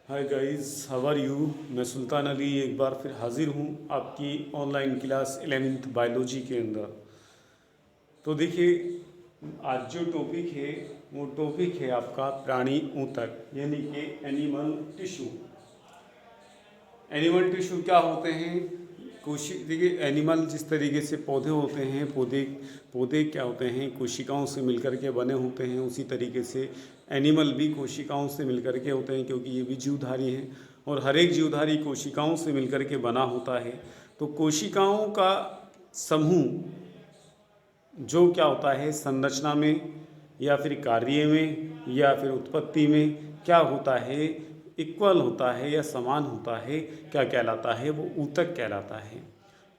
Hi guys, how are you. मैं सुल्तान अली एक बार फिर हाजिर हूँ आपकी ऑनलाइन क्लास 11th बायोलॉजी के अंदर। तो देखिए, आज जो टॉपिक है वो टॉपिक है आपका प्राणी ऊतक, यानी कि एनिमल टिश्यू। एनिमल टिश्यू क्या होते हैं? देखिए, एनिमल जिस तरीके से पौधे होते हैं, पौधे पौधे क्या होते हैं, कोशिकाओं से मिलकर के बने होते हैं, उसी तरीके से एनिमल भी कोशिकाओं से मिलकर के होते हैं, क्योंकि ये भी जीवधारी हैं और हर एक जीवधारी कोशिकाओं से मिलकर के बना होता है। तो कोशिकाओं का समूह जो क्या होता है, संरचना में या फिर कार्य में या फिर उत्पत्ति में क्या होता है, इक्वल होता है या समान होता है, क्या कहलाता है, वो ऊतक कहलाता है।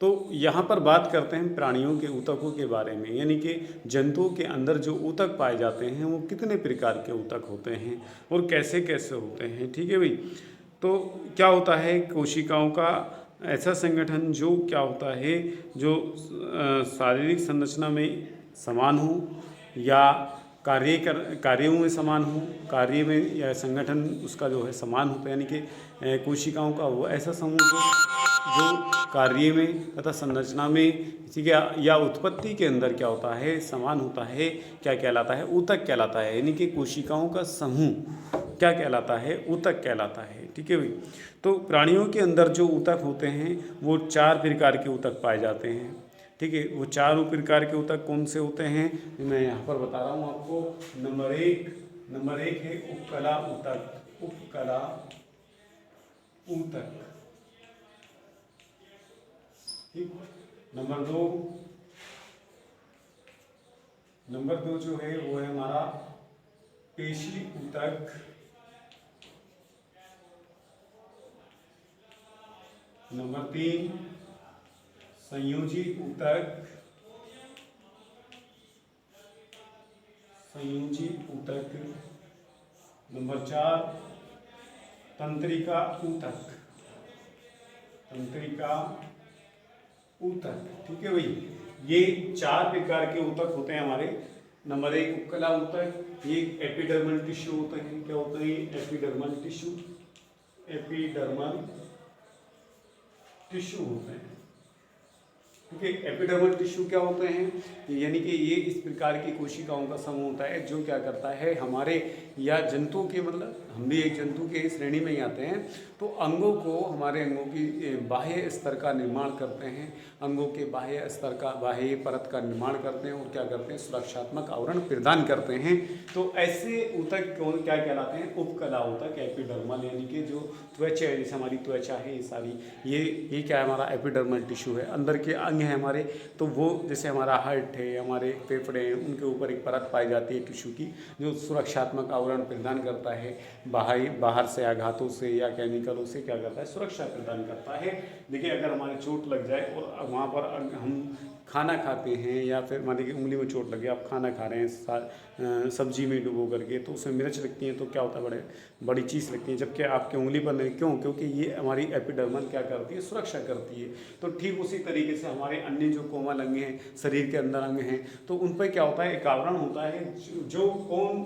तो यहाँ पर बात करते हैं प्राणियों के ऊतकों के बारे में, यानी कि जंतुओं के अंदर जो ऊतक पाए जाते हैं वो कितने प्रकार के ऊतक होते हैं और कैसे कैसे होते हैं। ठीक है भाई। तो क्या होता है, कोशिकाओं का ऐसा संगठन जो क्या होता है, जो शारीरिक संरचना में समान हो या कार्यों में समान हो, कार्य में या संगठन उसका जो है समान होता है, यानी कि कोशिकाओं का वो ऐसा समूह जो कार्य में तथा संरचना में, ठीक है, या उत्पत्ति के अंदर क्या होता है, समान होता है, क्या कहलाता है, ऊतक कहलाता है। यानी कि कोशिकाओं का समूह क्या कहलाता है, ऊतक कहलाता है। ठीक है भाई। तो प्राणियों के अंदर जो ऊतक होते हैं वो 4 प्रकार के ऊतक पाए जाते हैं। ठीक है, वो 4 प्रकार के ऊतक कौन से होते हैं मैं यहाँ पर बता रहा हूँ आपको। नंबर एक है उपकला ऊतक। उपकला ऊतक। ठीक। नंबर दो जो है वो है हमारा पेशी ऊतक। नंबर 3 संयोजी ऊतक। नंबर 4 तंत्रिका ऊतक। ठीक है भाई। ये 4 प्रकार के ऊतक होते हैं हमारे। नंबर 1 उपकला ऊतक, ये एपिडर्मल टिश्यू होते हैं। क्या होते हैं? एपिडर्मल टिश्यू होते हैं। ठीक है। एपिडर्मल टिश्यू क्या होते हैं? यानी कि ये इस प्रकार की कोशिकाओं का समूह होता है जो क्या करता है, हमारे या जंतु के, मतलब हम भी एक जंतु के श्रेणी में ही आते हैं। तो हमारे अंगों की बाह्य स्तर का निर्माण करते हैं, अंगों के बाह्य परत का निर्माण करते हैं और क्या करते हैं, सुरक्षात्मक आवरण प्रदान करते हैं। तो ऐसे ऊतक क्या कहलाते हैं? उपकला ऊतक, एपिडर्मल, यानी कि जो त्वचा है, जैसे हमारी त्वचा है, ये सारी ये क्या है, हमारा एपिडर्मल टिश्यू है। अंदर के अंग हैं हमारे, तो वो जैसे हमारा हार्ट है, हमारे फेफड़े हैं, उनके ऊपर एक परत पाई जाती है टिश्यू की, जो सुरक्षात्मक आवरण प्रदान करता है, बाहर से आघातों से या केमिकलों से क्या करता है, सुरक्षा प्रदान करता है। देखिए, अगर हमारे चोट लग जाए और वहाँ पर हम खाना खाते हैं, या फिर मान लीजिए उंगली में चोट लगे, आप खाना खा रहे हैं सब्जी में डुबो करके, तो उसमें मिर्च लगती है, तो क्या होता है, बड़ी चीज़ लगती है, जबकि आपके उंगली पर नहीं। क्यों? क्योंकि ये हमारी एपिडर्मल क्या करती है, सुरक्षा करती है। तो ठीक उसी तरीके से हमारे अन्य जो कोमल अंग हैं, शरीर के अंदर अंग हैं, तो उन पर क्या होता है, एक आवरण होता है जो कौन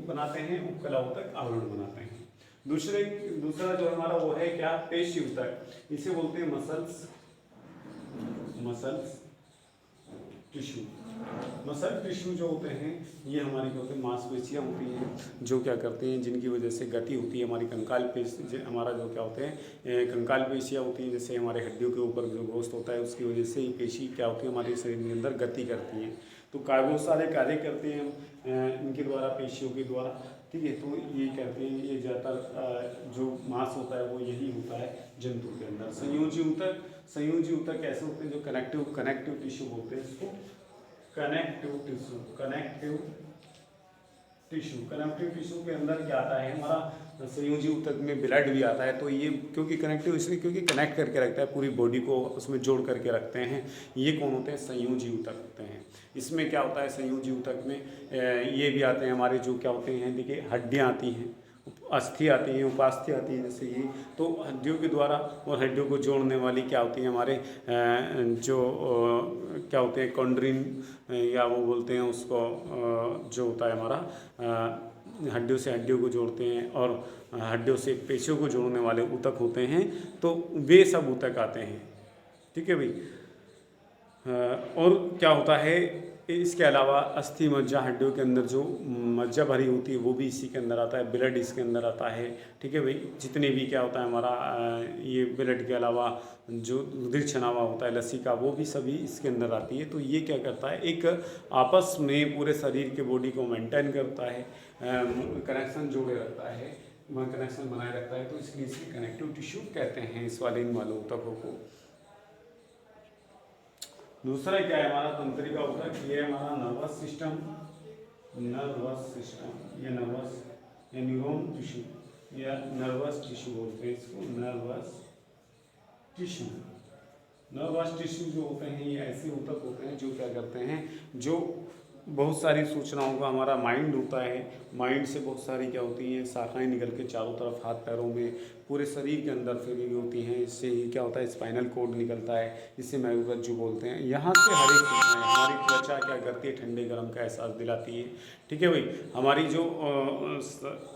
बनाते हैं, उपकला ऊतक आवरण बनाते हैं। दूसरा जो हमारा वो है क्या, पेशी ऊतक। इसे बोलते हैं मसल्स टिश्यू जो होते हैं, ये हमारे क्या होते हैं, मांसपेशियाँ होती हैं जो क्या करते हैं, जिनकी वजह से गति होती है हमारी कंकाल पेशी, हमारा जो क्या होते हैं, कंकाल पेशियाँ होती हैं, जैसे हमारे हड्डियों के ऊपर जो गोश्त होता है, उसकी वजह से ये पेशी क्या होती है, हमारे शरीर के अंदर गति करती हैं। तो बहुत सारे कार्य करते हैं इनके द्वारा, पेशियों के द्वारा। ठीक है। तो ये कहते हैं, ये ज़्यादातर जो मांस होता है वो यही होता है जंतु के अंदर। संयोजी ऊतक कैसे होते हैं, जो कनेक्टिव टिश्यू बोलते हैं इसको, कनेक्टिव टिश्यू के अंदर क्या आता है, हमारा संयोजी ऊतक में ब्लड भी आता है। तो ये क्योंकि कनेक्टिव, इसलिए क्योंकि कनेक्ट करके रखता है, पूरी बॉडी को उसमें जोड़ करके रखते हैं। ये कौन होते हैं? संयोजी ऊतक होते हैं। इसमें क्या होता है, संयोजी ऊतक में ये भी आते हैं हमारे, जो क्या होते हैं, देखिए, हड्डियाँ आती हैं, अस्थि आती हैं, उपास्थि आती हैं, जैसे ये। तो हड्डियों के द्वारा, और हड्डियों को जोड़ने वाली क्या होती है, हमारे जो क्या होते हैं, कॉन्ड्रिन, या वो बोलते हैं उसको, जो होता है हमारा हड्डियों से हड्डियों को जोड़ते हैं और हड्डियों से पेशियों को जोड़ने वाले ऊतक होते हैं, तो वे सब ऊतक आते हैं। ठीक है भाई। और क्या होता है, इसके अलावा अस्थि मज्जा, हड्डियों के अंदर जो मज्जा भरी होती है वो भी इसी के अंदर आता है, ब्लड इसके अंदर आता है। ठीक है भाई। जितने भी क्या होता है हमारा ये ब्लड के अलावा जो रुधिर छनावा होता है लसी का, वो भी सभी इसके अंदर आती है। तो ये क्या करता है, एक आपस में पूरे शरीर के बॉडी को मेंटेन करता है, कनेक्शन जोड़े रखता है, कनेक्शन बनाए रखता है। तो इसलिए इसके कनेक्टिव टिश्यू कहते हैं इस वाले इन वाले ऊतकों को। दूसरा क्या है हमारा तंत्रिका ऊतक, ये है हमारा नर्वस सिस्टम। नर्वस सिस्टम, ये नर्वस या न्यूरॉन टिश्यू या नर्वस टिश्यू बोलते हैं इसको, नर्वस टिश्यू। नर्वस टिश्यू जो होते हैं ये ऐसे ऊतक होते हैं जो क्या करते हैं, जो बहुत सारी सूचनाओं का हमारा माइंड होता है, माइंड से बहुत सारी क्या होती हैं शाखाएं निकल के चारों तरफ हाथ पैरों में पूरे शरीर के अंदर फैली हुई होती हैं। इससे ही क्या होता है, स्पाइनल कोड निकलता है, जिसे मेरुरज्जु बोलते हैं। यहाँ से हर एक सूचनाएं, हमारी त्वचा क्या करती है, ठंडे गर्म का एहसास दिलाती है। ठीक है भाई। हमारी जो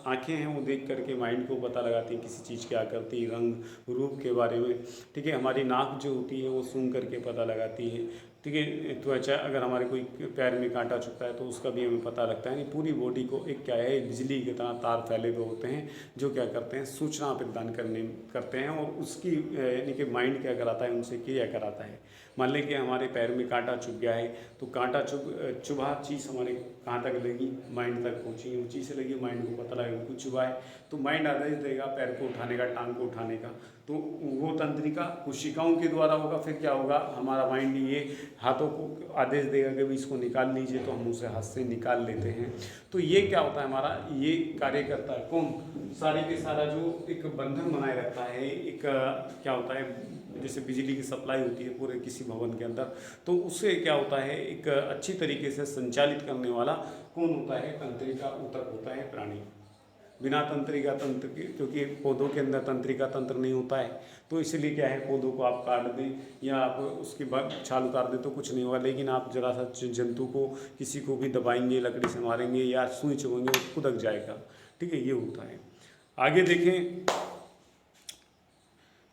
आँखें हैं वो देख करके माइंड को पता लगाती हैं किसी चीज़ क्या करती है, रंग रूप के बारे में। ठीक है। हमारी नाक जो होती है वो सूंघ करके पता लगाती है। ठीक है। त्वचा, अगर हमारे कोई पैर में कांटा चुभता है तो उसका भी हमें पता लगता है। पूरी बॉडी को एक क्या है, बिजली की तरह तार फैले हुए होते हैं जो क्या करते हैं, सूचना प्रदान करते हैं। और उसकी यानी कि माइंड क्या कराता है, उनसे क्रिया कराता है। मान लें कि हमारे पैर में कांटा चुभ गया है, तो कांटा चुभा चीज़ हमारे कहाँ तक लगी, माइंड तक पहुँची, ऊँची से लगी, माइंड को पता लगेगा कुछ चुभा है, तो माइंड आदेश देगा पैर को उठाने का, टांग को उठाने का। तो वो तंत्रिका कोशिकाओं के द्वारा होगा। फिर क्या होगा, हमारा माइंड ये हाथों को आदेश देगा कि भाई इसको निकाल लीजिए, तो हम उसे हाथ से निकाल लेते हैं। तो ये क्या होता है हमारा, ये कार्य करता है कौन, सारे के सारा जो एक बंधन बनाए रखता है। एक क्या होता है, जैसे बिजली की सप्लाई होती है पूरे किसी भवन के अंदर, तो उससे क्या होता है, एक अच्छी तरीके से संचालित करने वाला कौन होता है, तंत्रिका ऊतक होता है प्राणी। बिना तंत्रिका तंत्र के, क्योंकि पौधों के अंदर तंत्रिका तंत्र नहीं होता है, तो इसलिए क्या है, पौधों को आप काट दें या आप उसकी छाल उतार दें तो कुछ नहीं होगा। लेकिन आप जरा सा जंतु को, किसी को भी दबाएंगे, लकड़ी से मारेंगे या सुई चुभेंगे, वो खुदक जाएगा। ठीक है, ये होता है। आगे देखें,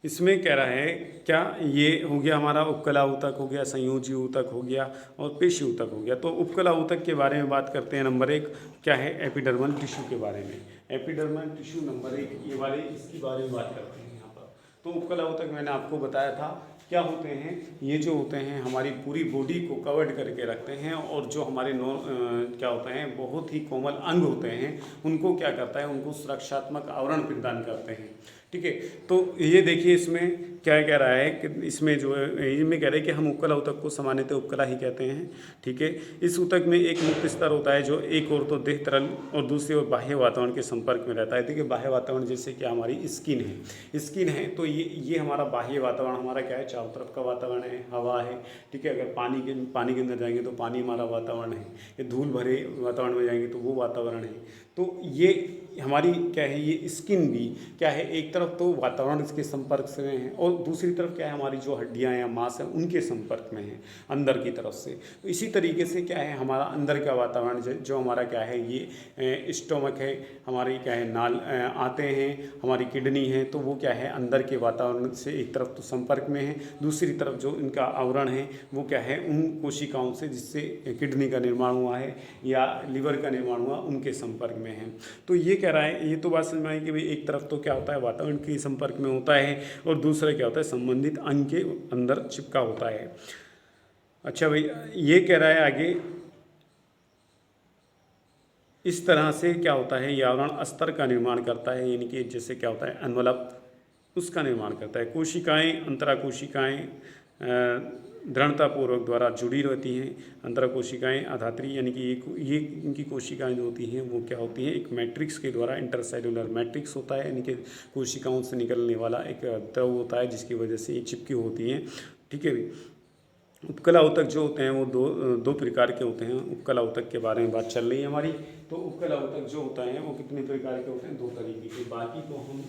इसमें कह रहा है क्या, ये हो गया हमारा उपकला ऊतक हो गया, संयोजी ऊतक हो गया और पेशी ऊतक हो गया। तो उपकला ऊतक के बारे में बात करते हैं। नंबर 1 क्या है, एपिडर्मल टिश्यू के बारे में। एपिडर्मल टिश्यू नंबर 1, ये वाले इसके बारे में बात करते हैं यहाँ पर। तो उपकला ऊतक मैंने आपको बताया था क्या होते हैं, ये जो होते हैं हमारी पूरी बॉडी को कवर्ड करके रखते हैं, और जो हमारे क्या होते हैं, बहुत ही कोमल अंग होते हैं, उनको क्या करता है, उनको सुरक्षात्मक आवरण प्रदान करते हैं। ठीक है। तो ये देखिए इसमें क्या कह रहा है कि इसमें जो है, इसमें कह रहे हैं कि हम उपकला ऊतक को सामान्यतः उपकला ही कहते हैं। ठीक है। इस ऊतक में एक मुक्त स्तर होता है जो एक ओर तो देह तरल और दूसरी ओर बाह्य वातावरण के संपर्क में रहता है। ठीक है। बाह्य वातावरण जैसे कि हमारी स्किन है, तो ये हमारा बाह्य वातावरण हमारा क्या है, चारों तरफ का वातावरण है, हवा है। ठीक है। अगर पानी के अंदर जाएंगे तो पानी हमारा वातावरण है, ये धूल भरे वातावरण में जाएंगे तो वो वातावरण है। तो ये हमारी क्या है, ये स्किन भी क्या है, एक तरफ तो वातावरण इसके संपर्क से है और दूसरी तरफ क्या है, हमारी जो हड्डियां या मांस है उनके संपर्क में है अंदर की तरफ से। तो इसी तरीके से क्या है, हमारा अंदर का वातावरण जो हमारा क्या है, ये स्टोमक है, हमारी क्या है, नाल आते हैं, हमारी किडनी है, तो वो क्या है, अंदर के वातावरण से एक तरफ तो संपर्क में है, दूसरी तरफ जो इनका आवरण है वो क्या है, उन कोशिकाओं से जिससे किडनी का निर्माण हुआ है या लिवर का निर्माण हुआ, उनके संपर्क में है। तो ये कह रहा है, ये तो बात समझ में आई कि भाई एक तरफ तो क्या होता है, वातावरण के संपर्क में होता है, और दूसरा क्या होता है, संबंधित अंग के अंदर चिपका होता है। अच्छा भाई, ये कह रहा है आगे, इस तरह से क्या होता है, ये आवरण अस्तर का निर्माण करता है, यानी कि जैसे क्या होता है, एनवलप उसका निर्माण करता है। कोशिकाएं, अंतरा कोशिकाएं दृढ़तापूर्वक द्वारा जुड़ी रहती हैं। अंतरा कोशिकाएं अधात्री, यानी कि ये इनकी कोशिकाएं जो होती हैं वो क्या होती हैं, एक मैट्रिक्स के द्वारा, इंटरसेल्युलर मैट्रिक्स होता है, यानी कि कोशिकाओं से निकलने वाला एक द्रव होता है जिसकी वजह से ये चिपकी होती हैं। ठीक है। उपकला ऊतक जो होते हैं वो दो प्रकार के होते हैं। उपकला ऊतक के बारे में बात चल रही है हमारी। तो उपकला ऊतक जो होता है वो कितने प्रकार के होते हैं, 2 तरीके के। बाकी तो हम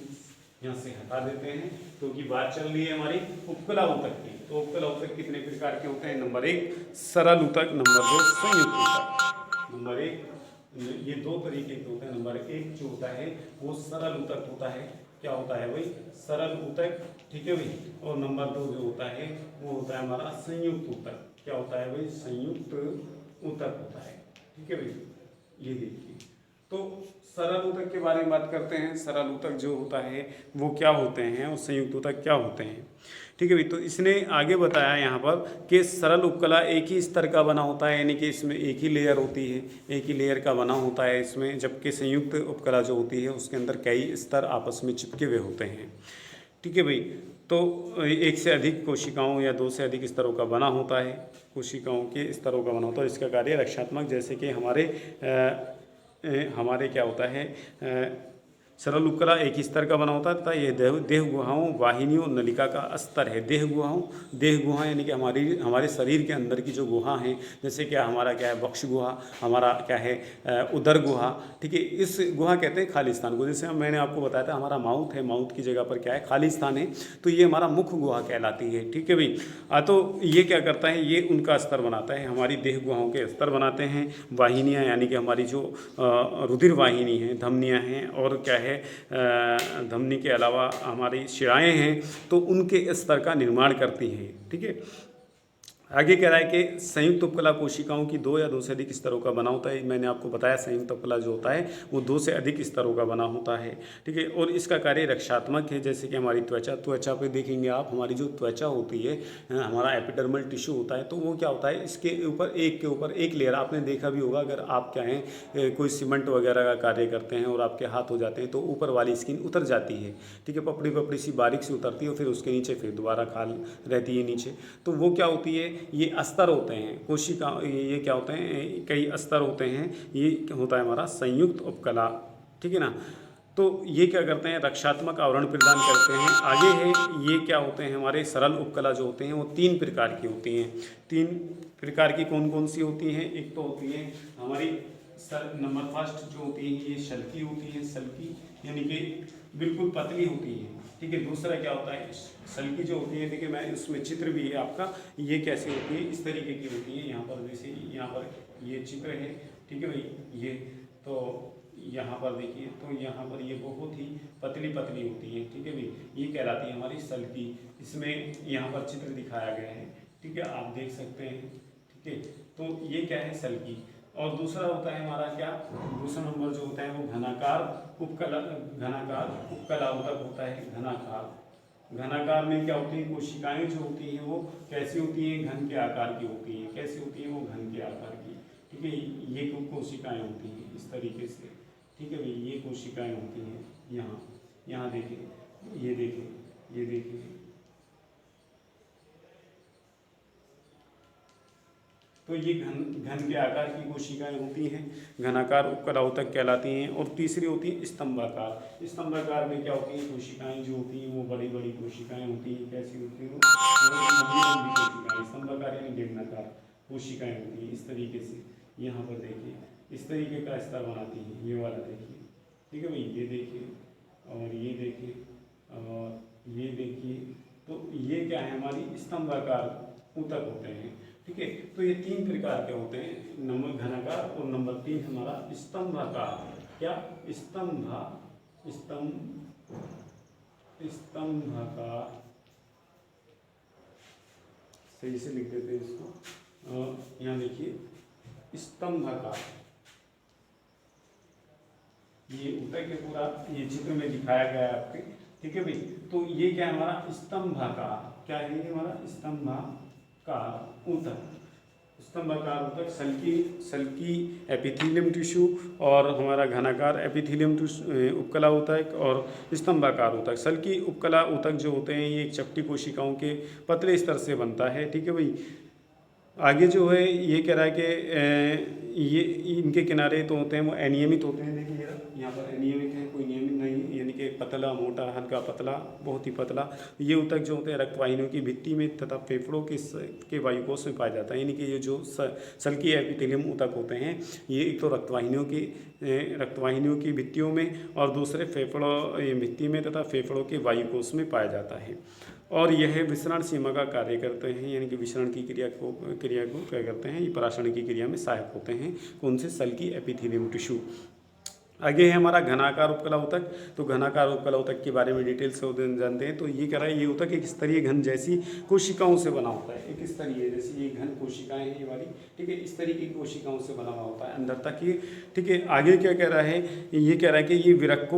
यहाँ से हटा देते हैं क्योंकि बात चल रही है हमारी उपकला ऊतक की। तो उपकला ऊतक कितने प्रकार के होते हैं, नंबर 1 सरल ऊतक, नंबर 2 संयुक्त ऊतक। नंबर 1 ये दो तरीके के होते हैं। नंबर एक जो होता है वो सरल ऊतक होता है, क्या होता है भाई, सरल ऊतक, ठीक है भाई। और नंबर दो जो होता है वो होता है हमारा संयुक्त ऊतक, क्या होता है भाई, संयुक्त ऊतक होता है, ठीक है भाई। ये देखिए, तो सरल ऊतक के बारे में बात करते हैं। सरल ऊतक जो होता है वो क्या होते हैं और संयुक्त ऊतक क्या होते हैं, ठीक है भाई। तो इसने आगे बताया यहाँ पर कि सरल उपकला एक ही स्तर का बना होता है, यानी कि इसमें एक ही लेयर होती है, एक ही लेयर का बना होता है इसमें, जबकि संयुक्त उपकला जो होती है उसके अंदर कई स्तर आपस में चिपके हुए होते हैं, ठीक है भाई। तो एक से अधिक कोशिकाओं या दो से अधिक स्तरों का बना होता है, कोशिकाओं के स्तरों का बना होता है। इसका कार्य रक्षात्मक, जैसे कि हमारे क्या होता है, सरल उपकला एक ही स्तर का बना होता है तथा ये देह गुहाओं, वाहिनियों, नलिका का स्तर है। देह गुहा यानी कि हमारे शरीर के अंदर की जो गुहा हैं, जैसे क्या हमारा क्या है वक्ष गुहा, हमारा क्या है उदर गुहा, ठीक है। इस गुहा कहते हैं खाली स्थान को। जैसे मैंने आपको बताया था हमारा माउथ है, माउथ की जगह पर क्या है खाली स्थान है, तो ये हमारा मुख गुहा कहलाती है, ठीक है भाई। तो ये क्या करता है, ये उनका स्तर बनाता है, हमारी देह गुहाओं के स्तर बनाते हैं। वाहिनियाँ यानी कि हमारी जो रुधिर वाहिनी है, धमनियाँ हैं, और क्या है धमनी के अलावा हमारी शिराएँ हैं, तो उनके स्तर का निर्माण करती हैं, ठीक है। आगे कह रहा है कि संयुक्त उपकला कोशिकाओं की दो या दो से अधिक स्तरों का बना होता है। मैंने आपको बताया संयुक्त उपकला जो होता है वो दो से अधिक स्तरों का बना होता है, ठीक है। और इसका कार्य रक्षात्मक है, जैसे कि हमारी त्वचा पे देखेंगे आप, हमारी जो त्वचा होती है, हमारा एपिडर्मल टिश्यू होता है, तो वो क्या होता है, इसके ऊपर एक लेयर, आपने देखा भी होगा, अगर आप क्या है कोई सीमेंट वगैरह का कार्य करते हैं और आपके हाथ हो जाते हैं तो ऊपर वाली स्किन उतर जाती है, ठीक है, पपड़ी सी बारीक सी उतरती है, और फिर उसके नीचे फिर दोबारा खाल रहती है नीचे। तो वो क्या होती है, ये अस्तर होते हैं कोशिका, ये क्या होते हैं, कई अस्तर होते हैं, ये होता है हमारा संयुक्त उपकला, ठीक है ना। तो ये क्या करते हैं, रक्षात्मक आवरण प्रदान करते हैं। आगे है, ये क्या होते हैं, हमारे सरल उपकला जो होते हैं वो तीन प्रकार की होती हैं। तीन प्रकार की कौन कौन सी होती हैं, एक तो होती है हमारी नंबर फर्स्ट जो होती है ये शल्की होती है, शल्की यानी कि बिल्कुल पतली होती है, ठीक है। दूसरा क्या होता है, सल्की जो होती है, देखिए मैं उसमें चित्र भी है आपका, ये कैसे होती है, इस तरीके की होती है। यहाँ पर जैसे यहाँ पर ये चित्र है, ठीक है भाई, ये तो यहाँ पर देखिए, तो यहाँ पर ये बहुत ही पतली होती है, ठीक है भाई, ये कहलाती है हमारी सल्की। इसमें यहाँ पर चित्र दिखाया गया है, ठीक है, आप देख सकते हैं, ठीक है। तो ये क्या है, सल्की। और दूसरा होता है हमारा क्या, दूसरा नंबर जो होता है वो घनाकार उपकला ऊतक होता है। घनाकार में क्या होती है, कोशिकाएं जो होती हैं वो कैसी होती हैं, घन के आकार की होती हैं। कैसी होती हैं, वो घन के आकार की, ठीक है। ये कोशिकाएं होती हैं इस तरीके से, ठीक है भाई, ये कोशिकाएं होती हैं। यहाँ देखिए, ये देखिए, तो ये घन के आकार की कोशिकाएं होती हैं, घनाकार उपकला ऊतक कहलाती हैं। और तीसरी होती है स्तंभाकार। स्तंभाकार में क्या होती है, कोशिकाएं जो होती हैं वो बड़ी कोशिकाएं होती हैं। कैसी होती हैं, कोशिकाएं, स्तंभाकार यानी बेलनाकार कोशिकाएं होती हैं इस तरीके से। यहाँ पर देखिए, इस तरीके का स्तर बनाती हैं, ये वाला देखिए, ठीक है भाई, ये देखिए, और ये देखिए, और ये देखिए। तो ये क्या है, हमारी स्तंभाकार ऊतक होते हैं, ठीक है। तो ये तीन प्रकार के होते हैं, नंबर घनाकार, और नंबर 3 हमारा स्तंभाकार। क्या, स्तंभाकार, सही से लिख देते हैं इसको। यहाँ देखिए, स्तंभाकार, ये ऊतक के पूरा ये चित्र में दिखाया गया है आपके, ठीक है भाई। तो ये क्या है, हमारा स्तंभाकार, क्या है ये हमारा स्तंभाकार ऊतक। स्तंभाकार ऊतक सल्की एपिथेलियम टिश्यू, और हमारा घनाकार एपिथेलियम उपकला ऊतक, और स्तंभाकार ऊतक। सल्की उपकला ऊतक जो होते हैं ये एक चपटी कोशिकाओं के पतले स्तर से बनता है, ठीक है भाई। आगे जो है ये कह रहा है कि ये इनके किनारे तो होते हैं वो अनियमित होते हैं। देखिए यहाँ पर अनियमित है, कोई नियमित नहीं, यानी कि पतला, मोटा, हल्का, पतला, बहुत ही पतला। ये ऊतक जो होते हैं रक्तवाहिनियों की भित्ति में तथा फेफड़ों के वायुकोश में पाया जाता है। यानी कि ये जो सल्की एपिथेलियम ऊतक होते हैं ये एक तो रक्तवाहिनियों की भित्तियों में, और दूसरे फेफड़ों भित्ति में तथा फेफड़ों के वायुकोश में पाया जाता है। और यह विसरण सीमा का कार्य करते हैं, यानी कि विसरण की क्रिया को क्या करते हैं, ये परासरण की क्रिया में सहायक होते हैं। कौन से? सेल की एपिथेलियम टिश्यू। आगे है हमारा घनाकार उपकला ऊतक। तो घनाकार उपकला ऊतक के बारे में डिटेल से जानते हैं। तो ये कह रहा है, ये ऊतक एक स्तरीय घन जैसी कोशिकाओं से बना होता है। एक स्तरीय, जैसे ये घन कोशिकाएं हैं ये वाली, ठीक है, इस तरीके की कोशिकाओं से बना हुआ होता है अंदर तक ये, ठीक है। आगे क्या कह रहा है, ये कह रहा है कि ये विरक्त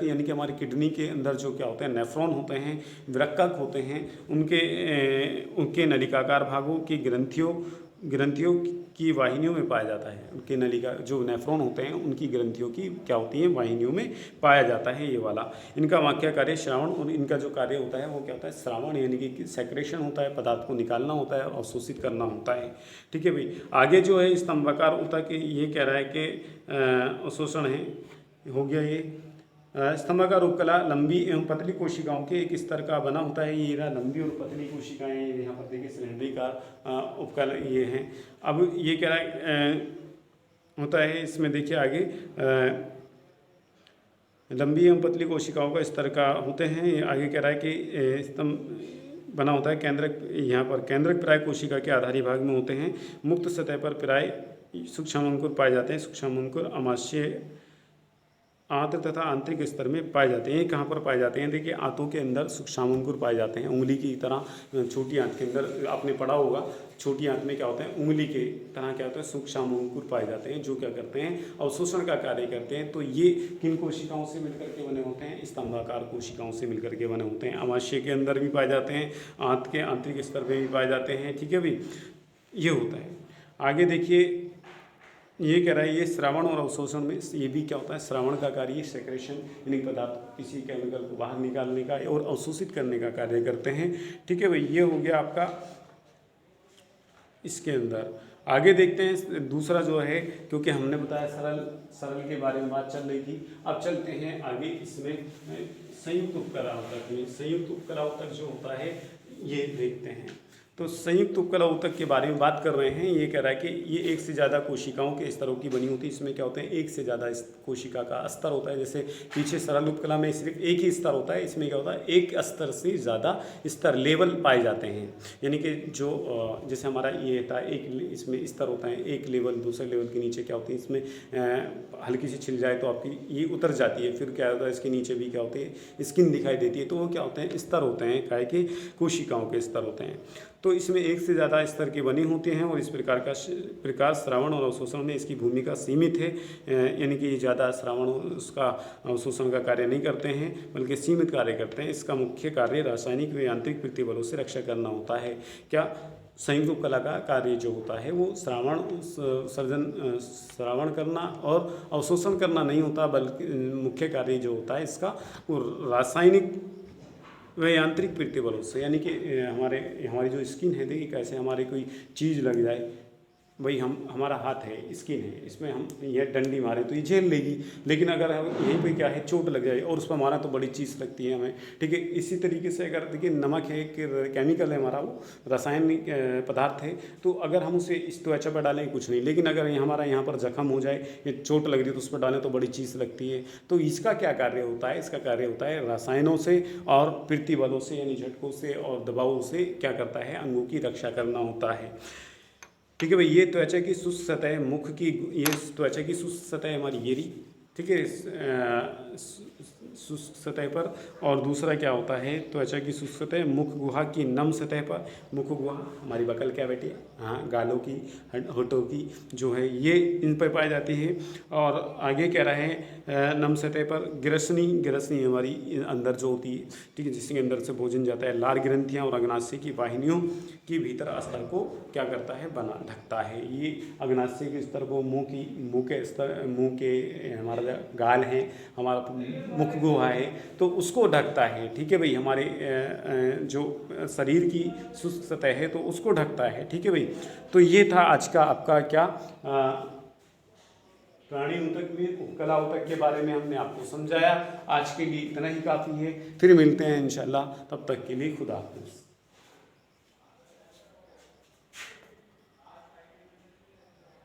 यानी कि हमारी किडनी के अंदर जो क्या होते हैं, नेफ्रॉन होते हैं, विरक्कक होते हैं, उनके नलिकाकार भागों की ग्रंथियों की वाहिनियों में पाया जाता है। उनके नलिका जो नेफ्रॉन होते हैं उनकी ग्रंथियों की क्या होती हैं, वाहिनियों में पाया जाता है ये वाला। इनका वाक्य कार्य श्रावण, और इनका जो कार्य होता है वो क्या होता है, श्रावण, यानी कि सेक्रेशन होता है, पदार्थ को निकालना होता है और शोषित करना होता है, ठीक है भाई। आगे जो है स्तंभाकार ऊतक, ये कह रहा है कि अवशोषण है, हो गया ये। स्तंभाकार उपकला लंबी एवं पतली कोशिकाओं के एक स्तर का बना होता है। ये लंबी और पतली कोशिकाएं यहाँ पर देखिए, सिलेंडरिकल उपकला ये हैं। अब ये कह रहा है होता है, इसमें देखिए आगे लंबी एवं पतली कोशिकाओं का स्तर का होते हैं। आगे कह रहा है कि स्तंभ बना होता है केंद्रक, यहाँ पर केंद्रक प्राय कोशिका के आधारी भाग में होते हैं। मुक्त सतह पर प्राय सूक्ष्मांकुर पाए जाते हैं। सूक्ष्मांकुर अमाशय आंत तथा आंतरिक स्तर में पाए जाते हैं। कहाँ पर पाए जाते हैं? देखिए, आंतों के अंदर सूक्ष्मांकुर पाए जाते हैं, उंगली की तरह छोटी आंत के अंदर आपने पढ़ा होगा, छोटी आंत में क्या होता है, उंगली के तरह क्या होता है, सूक्ष्मांकुर पाए जाते हैं, जो क्या करते हैं, अवशोषण का कार्य करते हैं। तो ये किन कोशिकाओं से मिलकर के बने होते हैं? स्तंभाकार कोशिकाओं से मिलकर के बने होते हैं। अमाशय के अंदर भी पाए जाते हैं, आंत के आंतरिक स्तर पर भी पाए जाते हैं, ठीक है भाई, ये होता है। आगे देखिए, ये कह रहा है, ये श्रावण और अवशोषण में ये भी क्या होता है, श्रावण का कार्य सेक्रेशन, यानी पदार्थ किसी केमिकल को बाहर निकालने का और अवशोषित करने का कार्य करते हैं, ठीक है भाई। ये हो गया आपका इसके अंदर। आगे देखते हैं दूसरा जो है, क्योंकि हमने बताया सरल के बारे में बात चल रही थी। अब चलते हैं आगे, इसमें संयुक्त उपकला ऊतक में, संयुक्त उपकला ऊतक जो होता है ये देखते हैं। तो संयुक्त उपकला ऊतक के बारे में बात कर रहे हैं। ये कह रहा है कि ये एक से ज़्यादा कोशिकाओं के स्तरों की बनी होती है। इसमें क्या होते हैं, एक से ज़्यादा कोशिका का स्तर होता है। जैसे पीछे सरल उपकला में सिर्फ एक ही स्तर होता है, इसमें क्या होता है, एक स्तर से ज़्यादा स्तर, लेवल पाए जाते हैं। यानी कि जो जैसे हमारा ये होता है, एक इसमें स्तर होता है, एक लेवल दूसरे लेवल के नीचे क्या होती है, इसमें हल्की सी छिल जाए तो आपकी ये उतर जाती है। फिर क्या होता है, इसके नीचे भी क्या होती है, स्किन दिखाई देती है। तो वो क्या होते हैं, स्तर होते हैं, काय के कोशिकाओं के स्तर होते हैं। तो इसमें एक से ज़्यादा स्तर की बनी होती हैं और इस प्रकार श्रावण और अवशोषण में इसकी भूमिका सीमित है। यानी कि ज़्यादा श्रावण उसका अवशोषण का कार्य नहीं करते हैं, बल्कि सीमित कार्य करते हैं। इसका मुख्य कार्य रासायनिक व यांत्रिक प्रतिबलों से रक्षा करना होता है। क्या संयुक्त उपकला का कार्य जो होता है वो श्रावण करना और अवशोषण करना नहीं होता, बल्कि मुख्य कार्य जो होता है इसका वो रासायनिक व यांत्रिक प्रतिबलों से, यानी कि हमारी जो स्किन है, देखिए कैसे हमारी कोई चीज़ लग जाए, भाई हमारा हाथ है, स्किन है, इसमें हम यह डंडी मारे तो ये झेल लेगी। लेकिन अगर हम यहीं पे क्या है, चोट लग जाए और उस पर मारा तो बड़ी चीज़ लगती है हमें, ठीक है। इसी तरीके से अगर देखिए नमक है, एक केमिकल है हमारा, वो रासायनिक पदार्थ है, तो अगर हम उसे इस त्वचा पर डालें कुछ नहीं, लेकिन अगर हमारा यहाँ पर जख्म हो जाए, ये चोट लग रही है तो उस पर डालें तो बड़ी चीज़ लगती है। तो इसका क्या कार्य होता है, इसका कार्य होता है रसायनों से और प्रतिबलों से, यानी झटकों से और दबावों से क्या करता है, अंगों की रक्षा करना होता है, ठीक है भाई। ये त्वचा की शुष्क सतह, मुख की, ये त्वचा की शुष्क सतह हमारी ये रही, ठीक है, शुष्क सतह पर। और दूसरा क्या होता है, त्वचा की शुष्क सतह मुख गुहा की नम सतह पर, मुख गुहा हमारी बकल कैविटी, हाँ, गालों की, होठों की जो है, ये इन पर पाई जाती है। और आगे कह रहा है नम सतह पर ग्रसनी हमारी अंदर जो होती है, ठीक है, जिसके अंदर से भोजन जाता है। लार ग्रंथियाँ और अग्नाशय की वाहिनियों की भीतर स्तर को क्या करता है, बना ढकता है। ये अग्नाशय के स्तर को, मुँह के हमारा गाल है, हमारा मुख गुहा है, तो उसको ढकता है, ठीक है भाई। हमारे जो शरीर की शुष्क सतह है तो उसको ढकता है, ठीक है भाई। तो ये था आज का आपका क्या प्राणी ऊतक में उपकला ऊतक के बारे में हमने आपको समझाया। आज के लिए इतना ही काफ़ी है, फिर मिलते हैं इंशाल्लाह, तब तक के लिए खुदा हाफिज़।